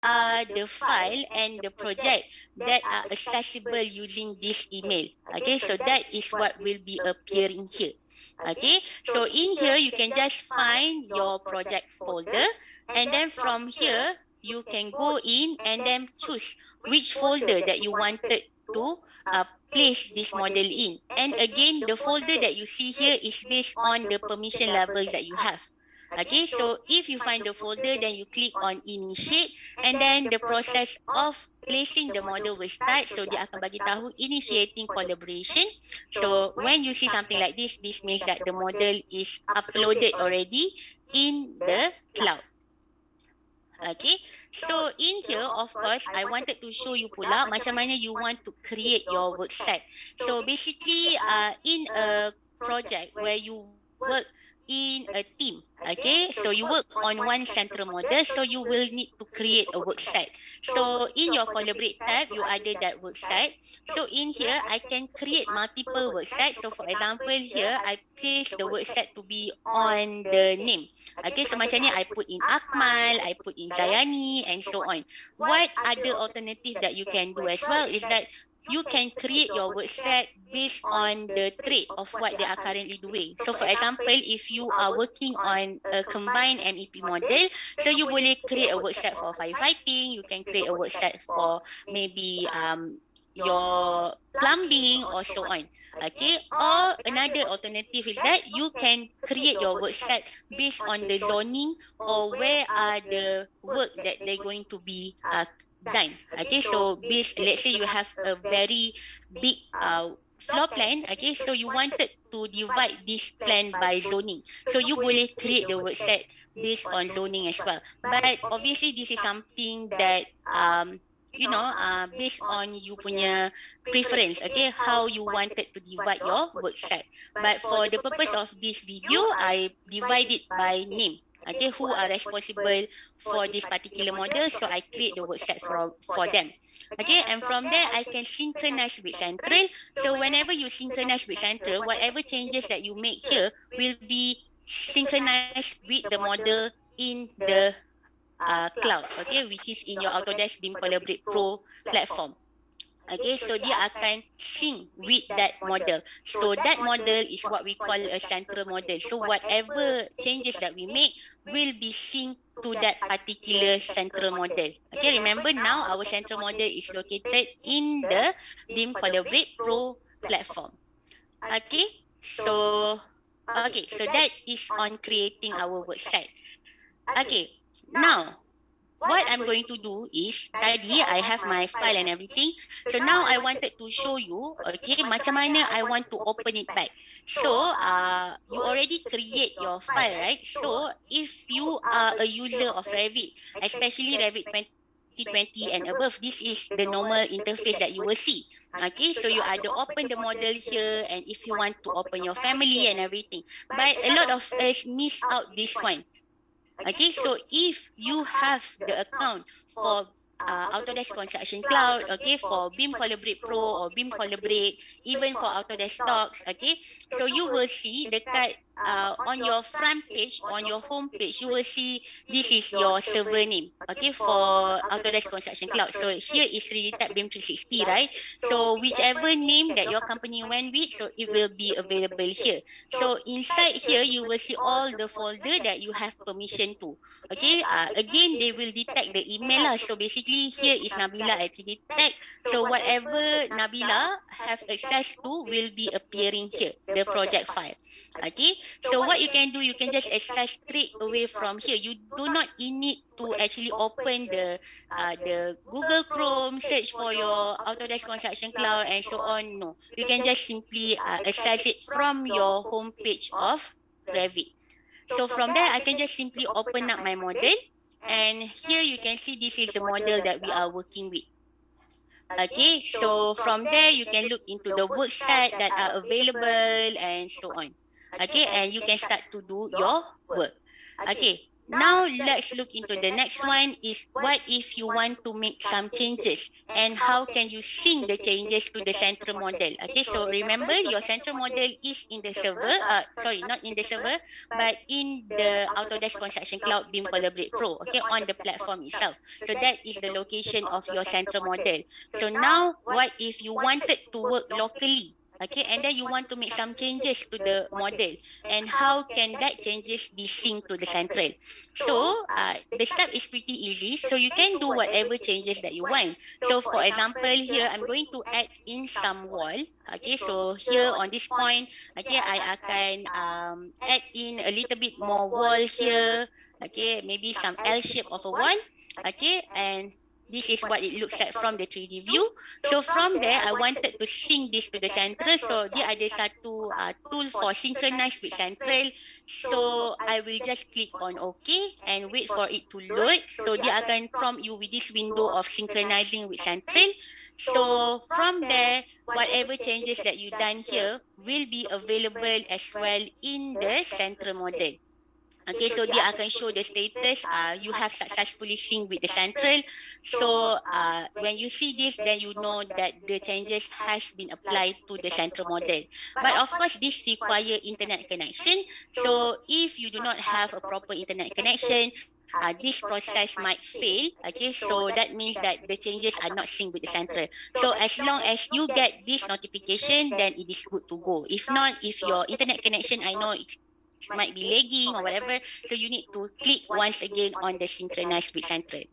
are the file and the project that are accessible using this email. Okay, so that is what will be appearing here. Okay, so in here you can just find your project folder, and then from here you can go in and then choose which folder that you wanted to place this model in. And again, the folder that you see here is based on the permission levels that you have. Okay, so if you find the folder, then you click on initiate, and then the process of placing the model will start. So dia akan bagi tahu initiating collaboration. So when you see something like this means that the model is uploaded already in the cloud. Okay, so in here, of course, I wanted to show you pula macam mana you want to create your work set. So basically, in a project where you work in a team, okay, so you work on one central model, so you will need to create a work set. So in your collaborate tab, you ada that work set. So in here, I can create multiple work sets. So for example, here I place the work set to be on the name. Okay, so macam ni I put in Akmal, I put in Zayani, and so on. What other alternative that you can do as well is that you can create your work set based on the trait of what they are currently doing. So for example, if you are working on a combined MEP model, so you boleh create a work set for firefighting, you can create a work set for maybe your plumbing or so on. Okay, or another alternative is that you can create your work set based on the zoning or where are the work that they're going to be done. Okay, so let's say you have a very big floor plan. Okay, so you wanted to divide this plan by zoning, so you boleh create the work set based on zoning as well. But obviously this is something that you know, based on you punya preference, okay, how you wanted to divide your work set. But for the purpose of this video, I divide it by name. Okay, who are responsible for this particular model, so I create the work set for them. Okay, and from there I can synchronize with central. So whenever you synchronize with central, whatever changes that you make here will be synchronized with the model in the cloud, okay, which is in your Autodesk BIM Collaborate Pro platform. Okay, so dia akan sync with that model. So that model is what we call a central model. So whatever changes that we make will be synced to that particular central model. Okay, remember now our central model is located in the BIM Collaborate Pro platform. Okay, so that is on creating our work set. Okay, now what I'm going to do is, tadi I have my file and everything. So now I wanted to show you, okay, macam mana I want to open it back. So you already create your file, right? So if you are a user of Revit, especially Revit 2020 and above, this is the normal interface that you will see. Okay, so you either open the model here, and if you want to open your family and everything. But a lot of us miss out this one. Okay, so if you have the account for Autodesk Construction Cloud, okay, for BIM Collaborate Pro or BIM Collaborate, even for Autodesk Docs, okay, so you will see dekat on your front page, on your home page, you will see this is your server name, okay, for Autodesk Construction Cloud. So here is Revit BIM 360, right? So whichever name that your company went with, so it will be available here. So inside here, you will see all the folder that you have permission to. Okay, again, they will detect the email lah. So basically, here is Nabila at Detect. So whatever Nabila have access to will be appearing here, the project file. Okay, so what you can do, you can just access straight away from here. You do not need to actually open the Google Chrome, search for your Autodesk Construction Cloud and so on. No, you can just simply access it from your home page of Revit. So from there, I can just simply open up my model, and here you can see this is the model that we are working with. Okay, so from there you can look into the work set that are available and so on. Okay, and you can start to do your work. Okay, Now let's look into the next one is what if you want to make some changes and how can you sync the changes to the central model. Okay, so remember your central model is in the server, sorry, not in the server, but in the Autodesk Construction Cloud BIM Collaborate Pro, okay, on the platform itself. So that is the location of your central model. So now what if you wanted to work locally? Okay, and then you want to make some changes to the model, and how can that changes be synced to the central? So the step is pretty easy. So you can do whatever changes that you want. So for example, here I'm going to add in some wall. Okay, so here on this point, okay, I akan add in a little bit more wall here. Okay, maybe some L shape of a wall. Okay, and this is what it looks like from the 3D view. So from there, I wanted to sync this to the central. So dia ada satu tool for synchronize with central. So I will just click on OK and wait for it to load. So dia akan prompt you with this window of synchronizing with central. So from there, whatever changes that you done here will be available as well in the central model. Okay, so dia akan show the status, you have successfully synced with the central. So when you see this, then you know that the changes has been applied to the central model. But of course, this require internet connection. So if you do not have a proper internet connection, this process might fail. Okay, so that means that the changes are not synced with the central. So as long as you get this notification, then it is good to go. If not, if your internet connection, I know it might be lagging or whatever, so you need to click once again on the synchronize with central.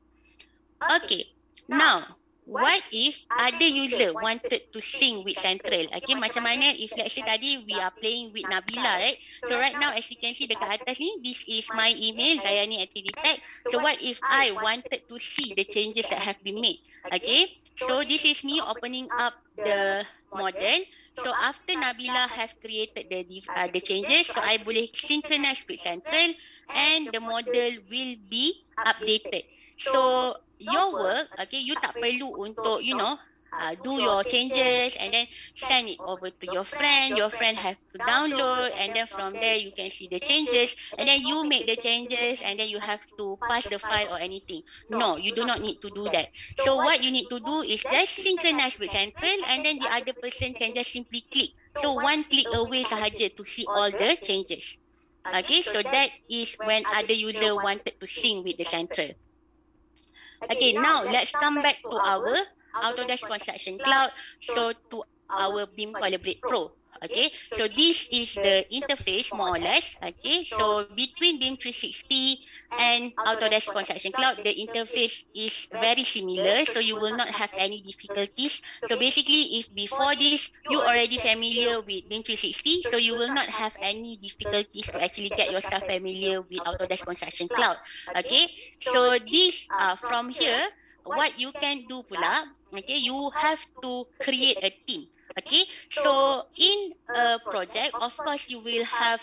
Okay, now what if other user wanted to sync with central? Okay, macam mana if let's say tadi we are playing with Nabila, right? So right now as you can see dekat atas ni, this is my email Zayani@3dtech. So what if I wanted to see the changes that have been made? Okay, so this is me opening up the model. So after Nabila have created the changes, so I boleh synchronize with central and the model will be updated. So your work, okay, you tak perlu untuk, do your changes and then send it over to your friend. Your friend have to download and then from there you can see the changes and then you make the changes and then you have to pass the file or anything. No, you do not need to do that. So what you need to do is just synchronize with central and then the other person can just simply click. So one click away sahaja to see all the changes. Okay, so that is when other user wanted to sync with the central. Okay, now let's come back to our Autodesk Construction Cloud, so to our BIM Collaborate Pro. Okay, so this is the interface more or less. Okay, so between BIM 360 and Autodesk Construction Cloud, the interface is very similar, so you will not have any difficulties. So basically, if before this you already familiar with BIM 360, so you will not have any difficulties to actually get yourself familiar with Autodesk Construction Cloud. Okay, so this from here, what you can do pula, okay, you have to create a team. Okay, so in a project, of course, you will have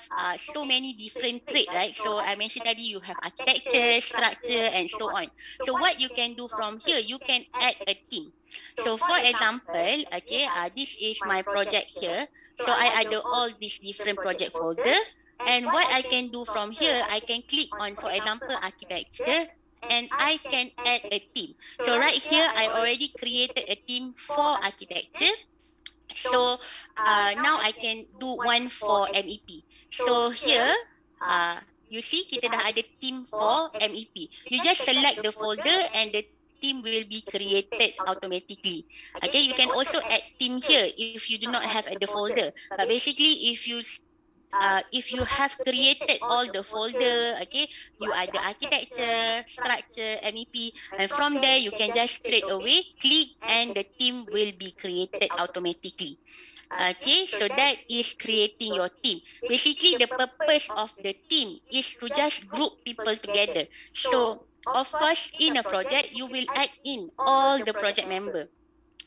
so many different traits, right? So I mentioned tadi you have architecture, structure, and so on. So what you can do from here, you can add a team. So for example, okay, this is my project here. So I ada all these different project folder. And what I can do from here, I can click on, for example, architecture. And I can add a team. So right here, I already created a team for architecture. So now I can do one for MEP. So here, you see kita dah ada team for MEP. You just select the folder and the team will be created automatically. Okay, you can also add team here if you do not have the folder. But basically, if you have created all the folder, okay, you are the architecture, structure, MEP, and from there you can just straight away click and the team will be created automatically. Okay, so that is creating your team. Basically, the purpose of the team is to just group people together. So, of course, in a project, you will add in all the project members.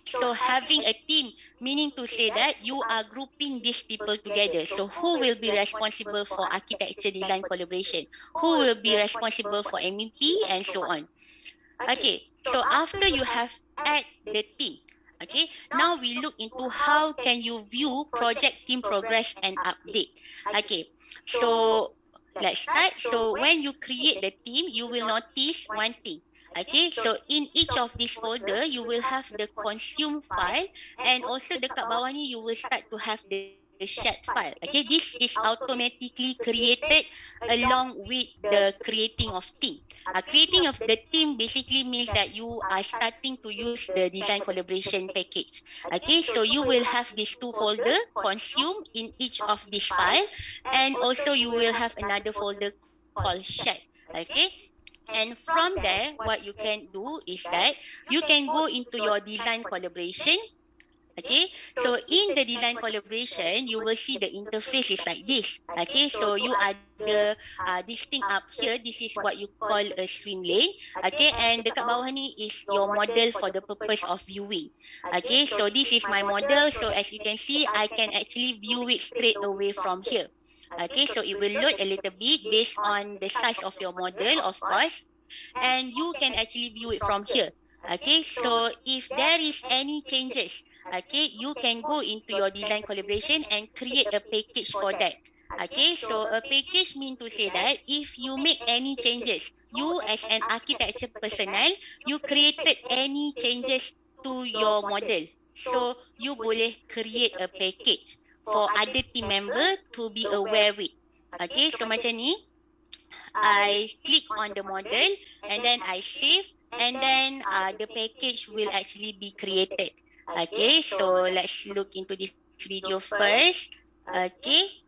So having a team, meaning to say that you are grouping these people together. So who will be responsible for architecture design collaboration? Who will be responsible for MEP and so on. Okay, so after you have add the team, okay, now we look into how can you view project team progress and update. Okay, so let's start. So when you create the team, you will notice one thing. Okay, so in each of this folder, you will have the consume file, and also dekat bawah ni, you will start to have the shared file. Okay, this is automatically created along with the creating of team. Creating of the team basically means that you are starting to use the design collaboration package. Okay, so you will have these two folder, consume in each of this file, and also you will have another folder called shared. Okay, and from there, what you can do is that you can go into your design collaboration. Okay, so in the design collaboration, you will see the interface is like this. Okay, so you ada this thing up here. This is what you call a swim lane. Okay, and dekat bawah ni is your model for the purpose of viewing. Okay, so this is my model. So as you can see, I can actually view it straight away from here. Okay, so it will load a little bit based on the size of your model, of course, and you can actually view it from here. Okay, so if there is any changes, okay, you can go into your design collaboration and create a package for that. Okay, so a package means to say that if you make any changes, you as an architecture personnel, you created any changes to your model. So you boleh create a package for other team member to be aware with. Okay, so macam ni, I click on the model and then I save, and then the package will actually be created. Okay, so let's look into this video first. Okay,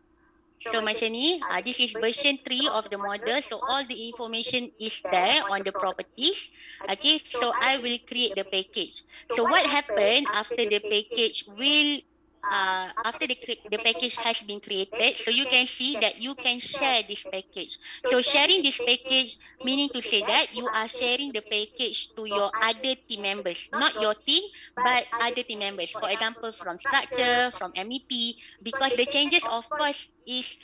so macam ni, this is version 3 of the model. So all the information is there on the properties. Okay, so I will create the package. So what happened after the package will after the package has been created, so you can see that you can share this package. So sharing this package meaning to say that you are sharing the package to your other team members, not your team, but other team members. For example, from structure, from MEP, because the changes, of course, is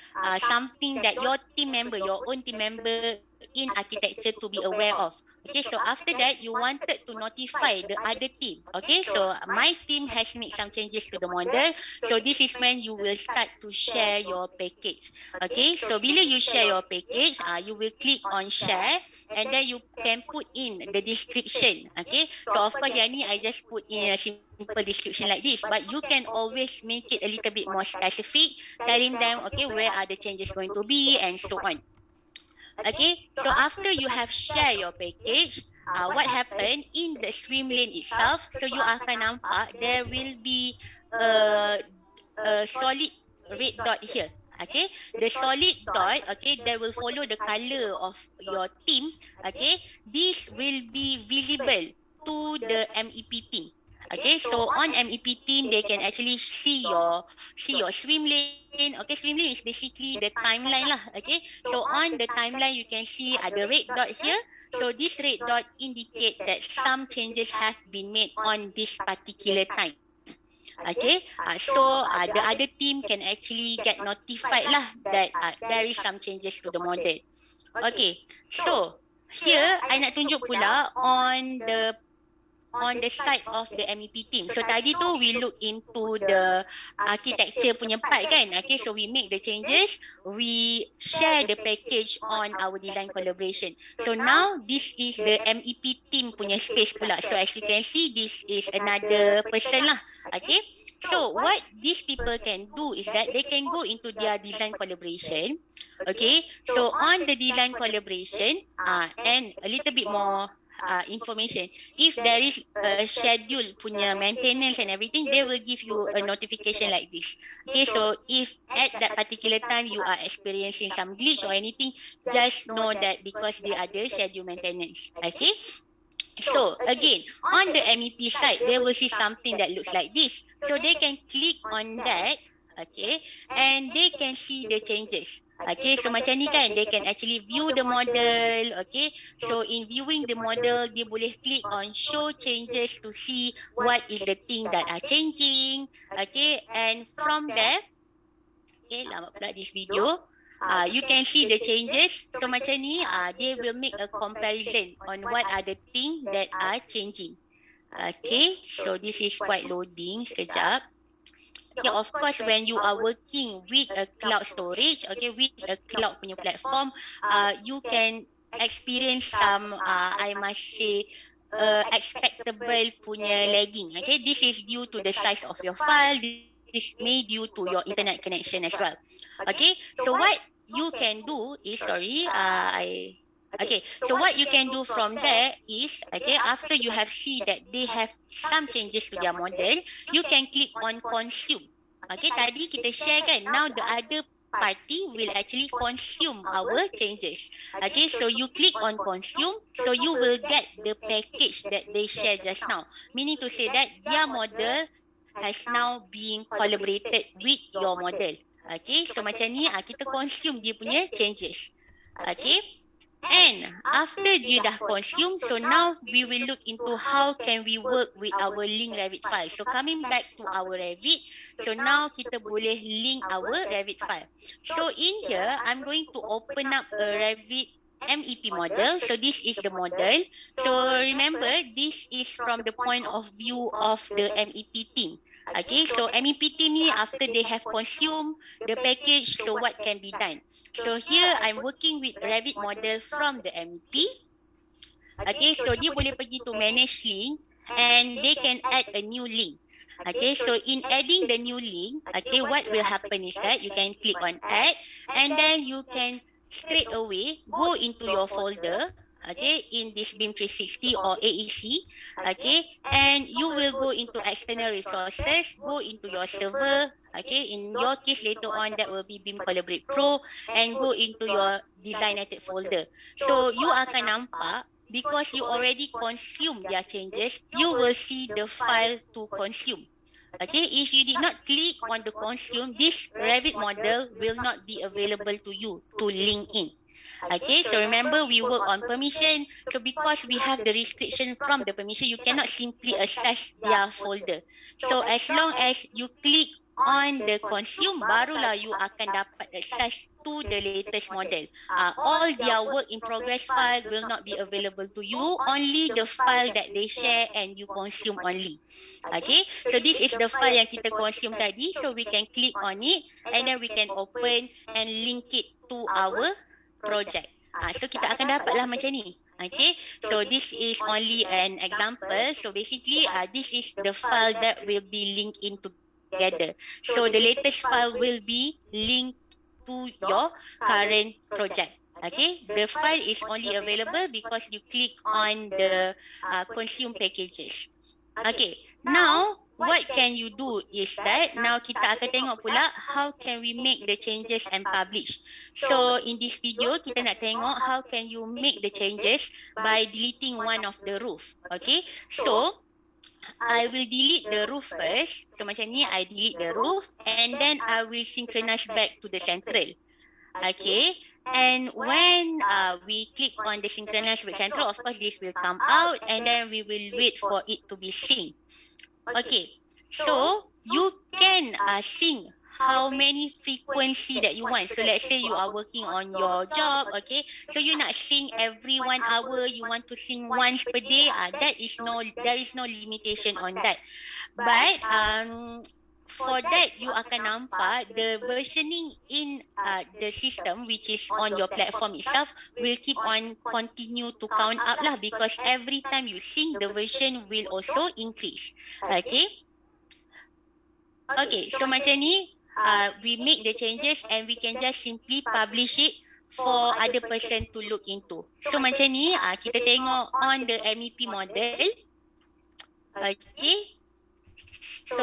something that your team member, your own team member in architecture to be aware of. Okay, so after that, you wanted to notify the other team. Okay, so my team has made some changes to the model. So this is when you will start to share your package. Okay, so bila you share your package, you will click on share, and then you can put in the description. Okay, so of course, yang ni I just put in a simple description like this, but you can always make it a little bit more specific, telling them, okay, where are the changes going to be, and so on. Okay, so after you have shared your package, what happened in the swim lane itself, so you akan nampak there will be a solid red dot here. Okay, the solid dot, okay, that will follow the color of your team. Okay, this will be visible to the MEP team. Okay, so on MEP team, they can actually see your swim lane. Okay, swim lane is basically the timeline lah. Okay, so on the timeline, you can see the red dot here. So this red dot indicate that some changes have been made on this particular time. Okay, so the other team can actually get notified lah that there is some changes to the model. Okay, so here I nak tunjuk pula on the side of the MEP team. So tadi tu we look into the architecture punya part kan. Okay, so we make the changes, we share the package on our design collaboration. So now this is the MEP team punya space pula. So as you can see, this is another person lah. Okay, so what these people can do is that they can go into their design collaboration. Okay, so on the design collaboration and a little bit more information. If there is a schedule punya maintenance and everything, they will give you a notification like this. Okay, so if at that particular time you are experiencing some glitch or anything, just know that because they are the schedule maintenance. Okay, so again, on the MEP side, they will see something that looks like this. So they can click on that, okay, and they can see the changes. Okay, so macam ni kan, they can actually view the model. Okay, so in viewing the model, dia boleh click on show changes to see what is the thing that are changing. Okay, and from there, okay, lama pula this video, you can see the changes. So macam ni, they will make a comparison on what are the things that are changing. Okay, so this is quite loading sekejap. Okay, of course, when you are working with a cloud storage, okay, with a cloud punya platform, you can experience some, I must say, expectable punya lagging. Okay, this is due to the size of your file. This may due to your internet connection as well. Okay, so what you can do is, okay, so what you can do from there is, okay, after you have seen that they have some changes to their model, you can click on consume. Okay, tadi kita share kan, now the other party will actually consume our changes. Okay, so you click on consume, so you will get the package that they share just now. Meaning to say that their model has now been collaborated with your model. Okay, so macam ni kita consume dia punya changes. Okay, and after you dah consume, so now we will look into how can we work with our link Revit file. So coming back to our Revit, so now kita boleh link our Revit file. So in here, I'm going to open up a Revit MEP model. So this is the model. So remember, this is from the point of view of the MEP team. Okay, so MEP team ni after they have consumed the package, so what can be done? So here I'm working with Revit model from the MEP. Okay, so dia boleh pergi to manage link and they can add a new link. Okay, so in adding the new link, okay, what will happen is that you can click on add and then you can straight away go into your folder, okay, in this BIM 360 or AEC, okay, and you will go into external resources, go into your server, okay, in your case later on that will be BIM Collaborate Pro, and go into your designated folder. So you akan nampak, because you already consume their changes, you will see the file to consume. Okay, if you did not click on the consume, this Revit model will not be available to you to link in. Okay, so remember we work on permission. So because we have the restriction from the permission, you cannot simply access their folder. So as long as you click on the consume, barulah you akan dapat access to the latest model. All their work in progress file will not be available to you, only the file that they share and you consume only. Okay, so this is the file yang kita consume tadi, so we can click on it and then we can open and link it to our project. So kita akan dapatlah macam ni. Okay, so this is only an example. So basically, this is the file that will be linked in together. So the latest file will be linked to your current project. Okay, the file is only available because you click on the consume packages. Okay, now what can you do is that now kita akan tengok pula how can we make the changes and publish. So in this video kita nak tengok how can you make the changes by deleting one of the roof. Okay, so I will delete the roof first. So macam ni I delete the roof and then I will synchronize back to the central. Okay, and when we click on the synchronize with central, of course this will come out and then we will wait for it to be synced. Okay, so you can sync how many frequency that you want. So let's say you are working on your job, okay, so you nak sync every 1 hour, you want to sync once per day, there is no limitation on that. But for that you akan nampak the versioning in the system which is on your platform itself will keep on continue to count up lah, because every time you sync the version will also increase. Okay, okay, so macam ni we make the changes and we can just simply publish it for other person to look into. So macam ni kita tengok on the MEP model. Okay, so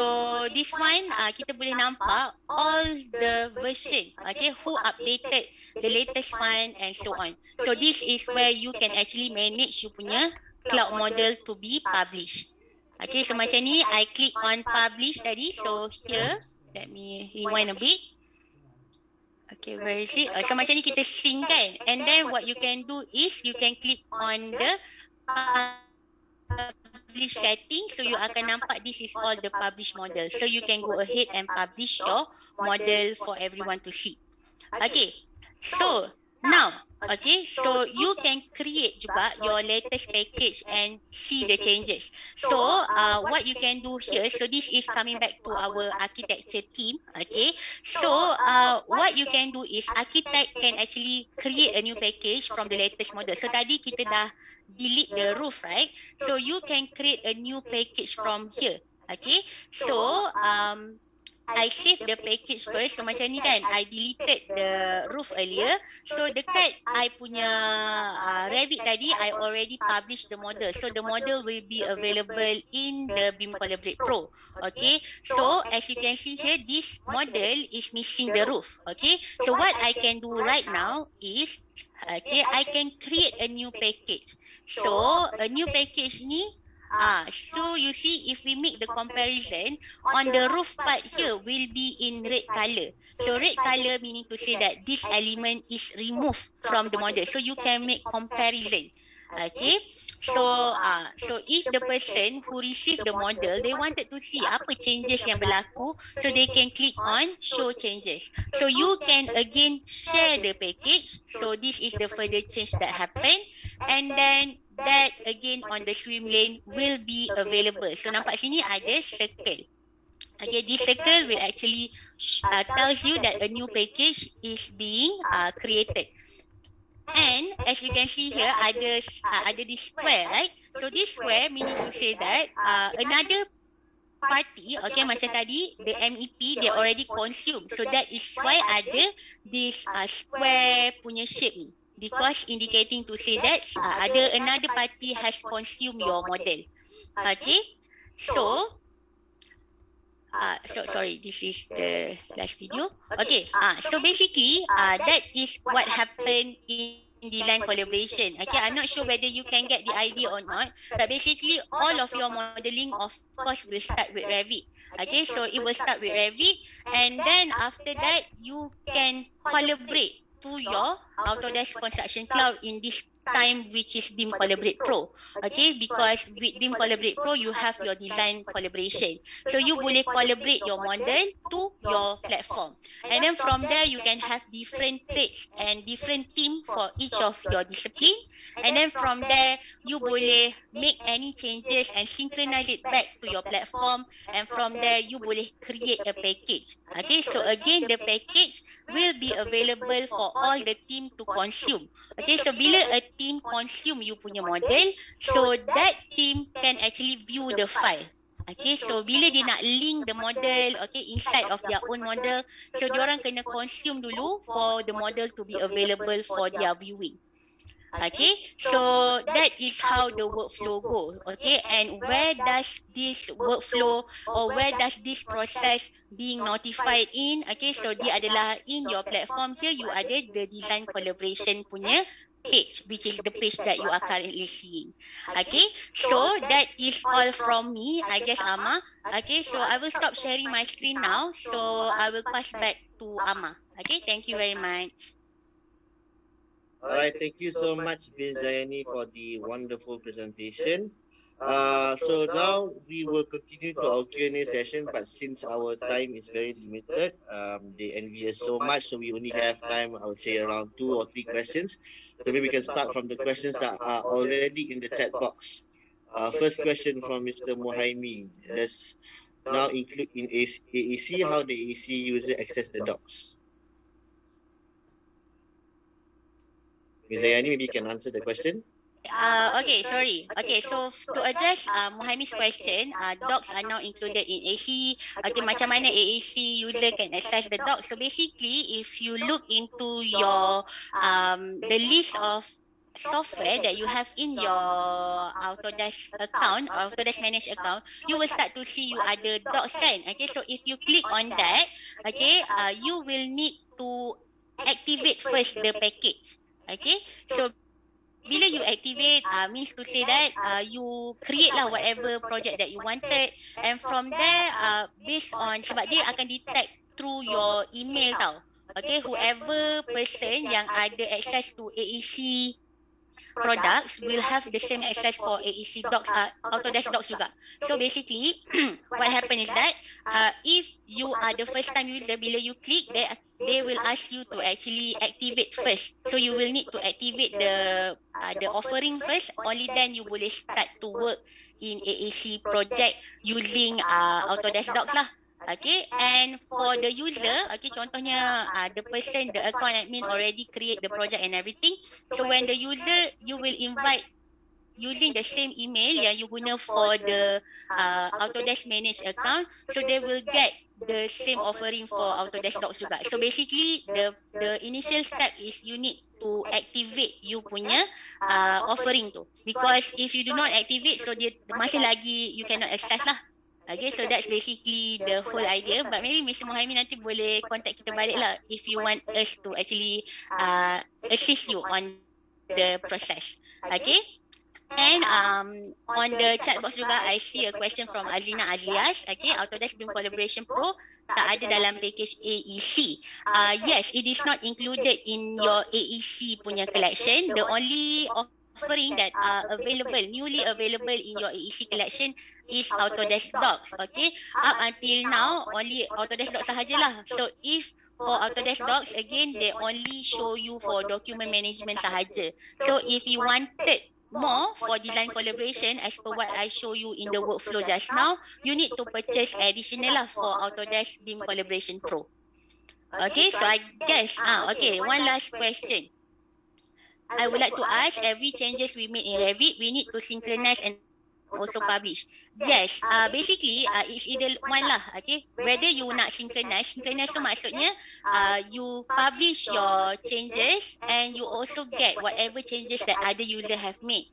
this one kita boleh nampak all the version, okay, who updated the latest one and so on. So this is where you can actually manage you punya cloud model to be published. Okay, so macam ni I click on publish tadi. So here, let me rewind a bit. Okay, where is it? So macam ni kita sync kan. And then what you can do is you can click on the publish setting. So you akan nampak this is all the publish model. So you can go ahead and publish your model for everyone to see. Okay, so now Okay, so you can create juga your latest package and see the changes. So what you can do here, so this is coming back to our architecture team. Okay, so what you can do is architect can actually create a new package from the latest model. So tadi kita dah delete the roof, right? So you can create a new package from here. Okay, so I save the package first. So macam ni kan, I deleted the roof earlier. So dekat I punya Revit tadi, I already published the model. So the model will be available in the BIM Collaborate Pro. Okay, so as you can see here, this model is missing the roof. Okay, so what I can do right now is, okay, I can create a new package. So a new package ni, so you see, if we make the comparison, on the roof part here will be in red color. So red color meaning to say that this element is removed from the model. So you can make comparison. Okay, so so if the person who received the model, they wanted to see apa changes yang berlaku, so they can click on show changes. So you can again share the package. So this is the further change that happened, and then that again on the swim lane will be available. So nampak sini ada circle. Okay, this circle will actually tells you that a new package is being created. And as you can see here, ada this square, right? So this square meaning to say that another party, okay, macam tadi, the MEP, they already consume. So that is why ada this square punya shape ni. Because indicating to say that ada another party has consumed your model. Okay, so sorry, this is the last video. Okay, so basically that is what happened in design collaboration. Okay, I'm not sure whether you can get the idea or not, but basically all of your modeling of course will start with Revit. Okay, so it will start with Revit, and then after that you can collaborate to your Autodesk Construction Cloud in this time, which is BIM Collaborate Pro. Okay, because with BIM Collaborate Pro you have your design collaboration, so you boleh collaborate your model to your platform, and then from there you can have different trades and different team for each of your discipline, and then from there you boleh make any changes and synchronize it back to your platform, and from there you boleh create a package. Okay, so again the package will be available for all the team to consume. Okay, so bila a team consume you punya model, so that team can actually view the file. Okay, so bila dia nak link the model, okay, inside of their own model, so diorang kena consume dulu for the model to be available for their viewing. Okay, so that is how the workflow go. Okay, and where does this workflow or where does this process being notified in? Okay, so dia adalah in your platform here, you ada the design collaboration punya page, which is the page that you are currently seeing. Okay, so that is all from me, I guess, Amma. Okay, so I will stop sharing my screen now, so I will pass back to Amma. Okay, thank you very much. Alright, thank you so much, Ms. Zayani, for the wonderful presentation. So now we will continue to our Q&A session, but since our time is very limited, they envy us so much, so we only have time, I would say, around 2 or 3 questions. So maybe we can start from the questions that are already in the chat box. First question from Mr. Muhaimi. Let's now include in AEC how the AEC user access the docs. Ms. Zayani, maybe you can answer the question. Okay, sorry. Okay, so to address Muhammed's question, docs are now included in AC. Okay, macam mana AAC user can access the docs? So basically, if you look into your the list of software that you have in your Autodesk account, Autodesk Managed account, you will start to see you ada docs kan? Okay, so if you click on that, okay, you will need to activate first the package. Okay, so bila you activate, means to say that you create lah whatever project that you wanted, and from there, based on, sebab dia akan detect through your email tau. Okay, whoever person yang ada access to AEC products will have the same access for AEC docs, Autodesk docs juga. So basically, what happens is that if you are the first time user, bila you click, they will ask you to actually activate first. So you will need to activate the offering first. Only then you boleh start to work in AAC project using Autodesk docs lah. Okay, and for the user, okay, contohnya the person, the account admin already create the project and everything. So when the user, you will invite using the same email yang you guna for the Autodesk managed account, so they will get the same offering for Autodesk docs juga. So basically the initial step is you need to activate you punya offering tu, because if you do not activate, so dia masih lagi you cannot access lah. Okay, so that's basically the whole idea. But maybe Mr. Mohaimin nanti boleh contact kita balik lah if you want us to actually assist you on the process. Okay. And on the chat box juga, I see a question from Azlina Azias. Okay, Autodesk BIM Collaboration Pro tak ada dalam package AEC. Yes, it is not included in your AEC punya collection. The only offering that are available, newly available in your AEC collection is Autodesk Docs. Okay, up until now only Autodesk Docs sahajalah. So if for Autodesk Docs, again, they only show you for document management sahaja. So if you wanted more for design collaboration, as per what I show you in the workflow just now, you need to purchase additional lah for Autodesk BIM Collaboration Pro. Okay, so I guess, okay, one last question. I would like to ask, every changes we made in Revit, we need to synchronize and also publish. Yes, basically it's either one lah. Okay, whether you nak synchronize tu maksudnya you publish your changes and you also get whatever changes that other user have made.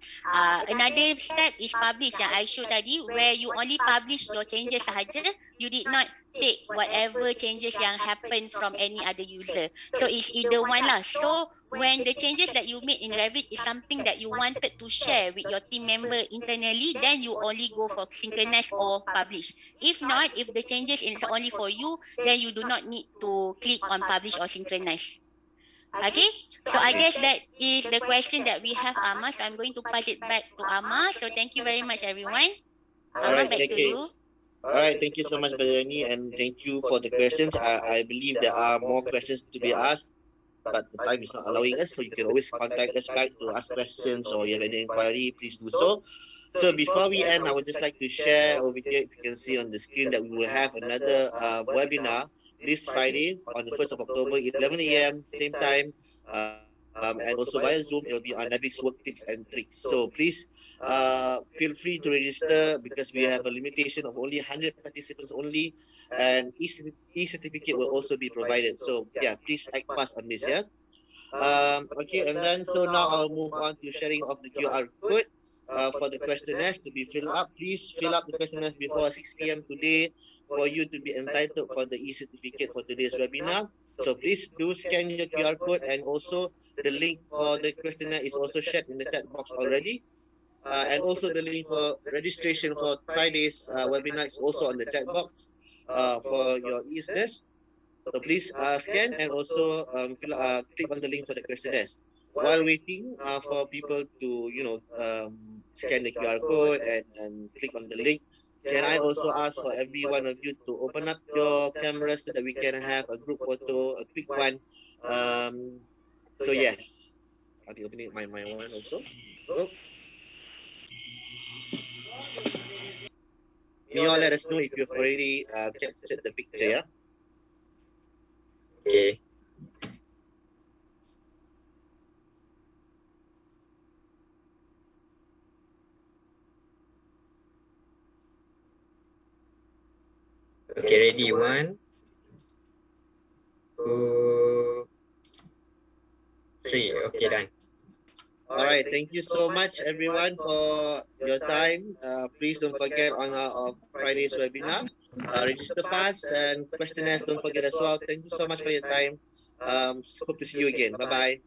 Another step is publish yang I show tadi, where you only publish your changes sahaja, you did not take whatever changes yang happen from any other user. So it's either one lah. So when the changes that you made in Revit is something that you wanted to share with your team member internally, then you only go for synchronize or publish. If not, if the changes is only for you, then you do not need to click on publish or synchronize. Okay, so I guess that is the question that we have, Amma. So I'm going to pass it back to Amma. So thank you very much, everyone. Amma, back to you. Alright, thank you so much, Bajani, and thank you for the questions. I believe there are more questions to be asked, but the time is not allowing us, so you can always contact us back to ask questions, or you have any inquiry, please do so. So before we end, I would just like to share over here, if you can see on the screen, that we will have another webinar this Friday on the 1st of October, 11 a.m., same time, and also via Zoom. It will be on Navik's work tips and tricks. So please feel free to register, because we have a limitation of only 100 participants only, and e-certificate will also be provided. So yeah, please act fast on this. Yeah. Okay, and then so now I'll move on to sharing of the QR code for the questionnaires to be filled up. Please fill up the questionnaires before 6 p.m. today for you to be entitled for the e-certificate for today's webinar. So please do scan your QR code, and also the link for the questionnaire is also shared in the chat box already. And also the link for registration for Friday's webinar is also on the chat box for your easiness. So please scan and also click on the link for the questionnaires. While waiting for people to, scan the QR code and click on the link, can I also ask for every one of you to open up your cameras so that we can have a group photo, a quick one. So yes, I'll be opening my one also. Oh. Can you all let us know if you've already captured the picture, yeah? Okay. Okay, ready? 1, 2, 3. Okay, done. All right, thank you so much, everyone, for your time. Please don't forget on our Friday's webinar. Register fast, and questionnaires don't forget as well. Thank you so much for your time. Hope to see you again. Bye-bye.